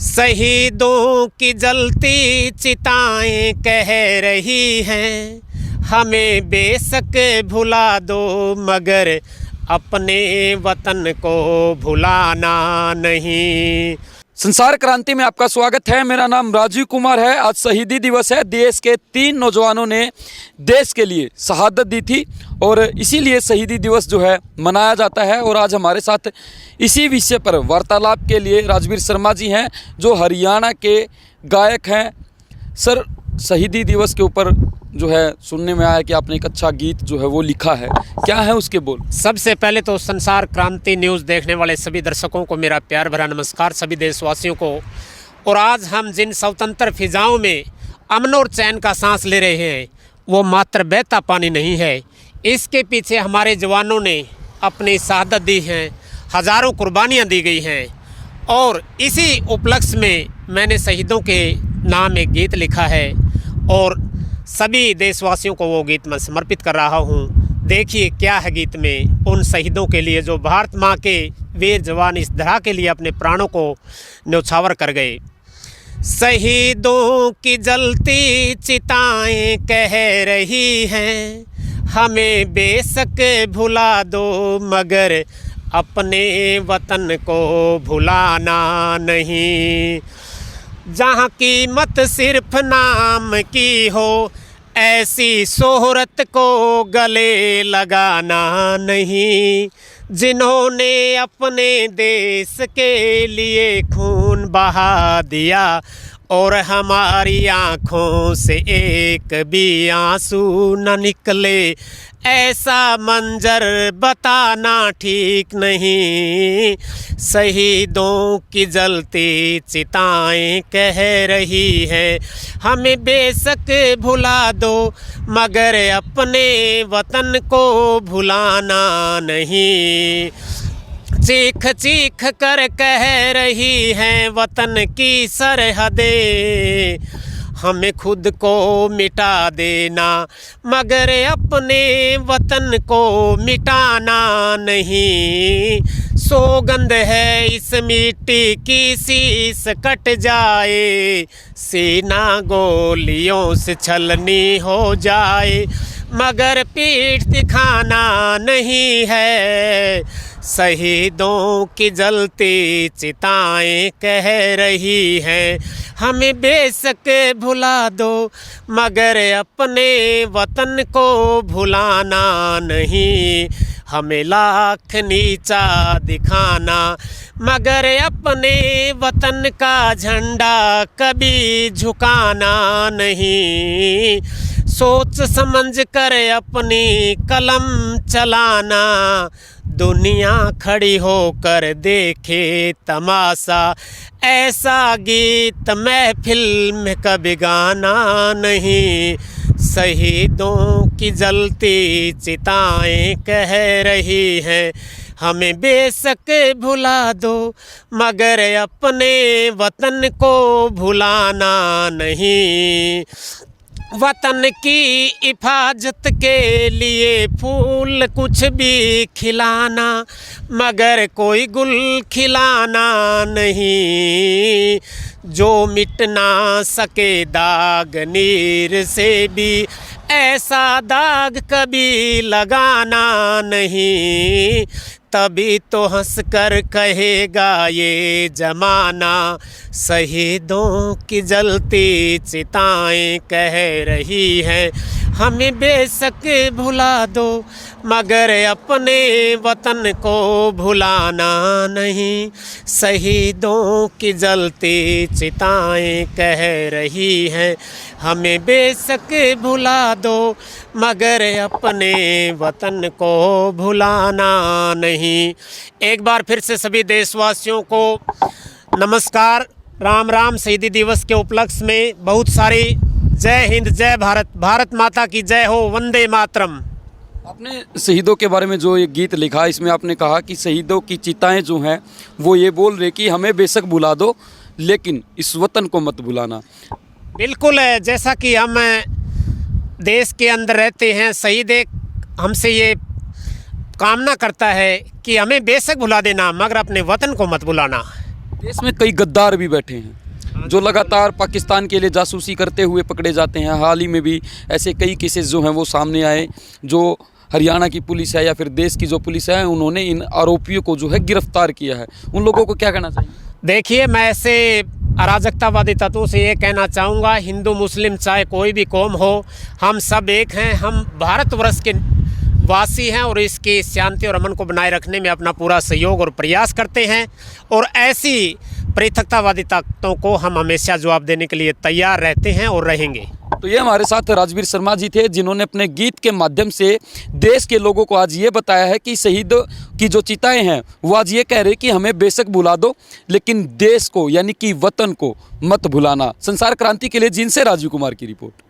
शहीदों की जलती चिताएं कह रही हैं, हमें बेशक भुला दो मगर अपने वतन को भुलाना नहीं। संसार क्रांति में आपका स्वागत है। मेरा नाम राजीव कुमार है। आज शहीदी दिवस है। देश के 3 नौजवानों ने देश के लिए शहादत दी थी और इसीलिए शहीदी दिवस जो है मनाया जाता है। और आज हमारे साथ इसी विषय पर वार्तालाप के लिए राजवीर शर्मा जी हैं, जो हरियाणा के गायक हैं। सर, शहीदी दिवस के ऊपर जो है सुनने में आया कि आपने एक अच्छा गीत जो है वो लिखा है, क्या है उसके बोल? सबसे पहले तो संसार क्रांति न्यूज़ देखने वाले सभी दर्शकों को मेरा प्यार भरा नमस्कार, सभी देशवासियों को। और आज हम जिन स्वतंत्र फिजाओं में अमन और चैन का सांस ले रहे हैं वो मात्र बहता पानी नहीं है। इसके पीछे हमारे जवानों ने अपनी शहादत दी है, हज़ारों कुर्बानियाँ दी गई हैं। और इसी उपलक्ष्य में मैंने शहीदों के नाम एक गीत लिखा है और सभी देशवासियों को वो गीत मैं समर्पित कर रहा हूँ। देखिए क्या है गीत में, उन शहीदों के लिए जो भारत माँ के वीर जवान इस धरा के लिए अपने प्राणों को न्यौछावर कर गए। शहीदों की जलती चिताएं कह रही हैं, हमें बेशक भुला दो मगर अपने वतन को भुलाना नहीं। जहाँ कीमत सिर्फ नाम की हो, ऐसी शोहरत को गले लगाना नहीं। जिन्होंने अपने देश के लिए खून बहा दिया और हमारी आँखों से एक भी आंसू न निकले, ऐसा मंजर बताना ठीक नहीं। शहीदों की जलती चिताएं कह रही हैं, हमें बेशक भुला दो मगर अपने वतन को भुलाना नहीं। चीख चीख कर कह रही हैं वतन की सरहदें, हमें खुद को मिटा देना मगर अपने वतन को मिटाना नहीं। सौगंध है इस मिट्टी की शीश कट जाए, सीना गोलियों से छलनी हो जाए मगर पीठ दिखाना नहीं है। शहीदों की जलती चिताएं कह रही हैं, हमें बेशक भुला दो मगर अपने वतन को भुलाना नहीं। हमें लाख नीचा दिखाना मगर अपने वतन का झंडा कभी झुकाना नहीं। सोच समझ कर अपनी कलम चलाना, दुनिया खड़ी होकर देखे तमाशा, ऐसा गीत महफिल में कभी गाना नहीं। शहीदों की जलती चिताएं कह रही हैं, हमें बेशक भुला दो मगर अपने वतन को भुलाना नहीं। वतन की हिफाजत के लिए फूल कुछ भी खिलाना मगर कोई गुल खिलाना नहीं। जो मिट ना सके दाग नीर से भी, ऐसा दाग कभी लगाना नहीं। तभी तो हंस कर कहेगा ये जमाना, शहीदों की जलती चिताएं कह रही हैं, हमें बेशक भुला दो मगर अपने वतन को भुलाना नहीं। शहीदों की जलती चिताएं कह रही हैं, हमें बेशक भुला दो मगर अपने वतन को भुलाना नहीं। एक बार फिर से सभी देशवासियों को नमस्कार, राम राम। शहीदी दिवस के उपलक्ष्य में बहुत सारी जय हिंद, जय भारत, भारत माता की जय हो, वंदे मातरम। आपने शहीदों के बारे में जो ये गीत लिखा, इसमें आपने कहा कि शहीदों की चिताएं जो हैं वो ये बोल रहे कि हमें बेशक भुला दो लेकिन इस वतन को मत भुलाना। बिल्कुल है, जैसा कि हम देश के अंदर रहते हैं, शहीद एक हमसे ये कामना करता है कि हमें बेशक भुला देना मगर अपने वतन को मत भुलाना। देश में कई गद्दार भी बैठे हैं जो लगातार पाकिस्तान के लिए जासूसी करते हुए पकड़े जाते हैं। हाल ही में भी ऐसे कई केसेस जो हैं वो सामने आए, जो हरियाणा की पुलिस है या फिर देश की जो पुलिस है उन्होंने इन आरोपियों को जो है गिरफ्तार किया है। उन लोगों को क्या कहना चाहिए? देखिए, मैं ऐसे अराजकतावादी तत्वों से ये कहना चाहूँगा, हिंदू मुस्लिम चाहे कोई भी कौम हो, हम सब एक हैं। हम भारतवर्ष के वासी हैं और इसकी शांति और अमन को बनाए रखने में अपना पूरा सहयोग और प्रयास करते हैं। और ऐसी पृथकतावादी ताकतों को हम हमेशा जवाब देने के लिए तैयार रहते हैं और रहेंगे। तो ये हमारे साथ राजवीर शर्मा जी थे, जिन्होंने अपने गीत के माध्यम से देश के लोगों को आज ये बताया है कि शहीद की जो चिताएं हैं वो आज ये कह रहे कि हमें बेशक भुला दो, लेकिन देश को यानी कि वतन को मत भुलाना। संसार क्रांति के लिए जींद से राजीव कुमार की रिपोर्ट।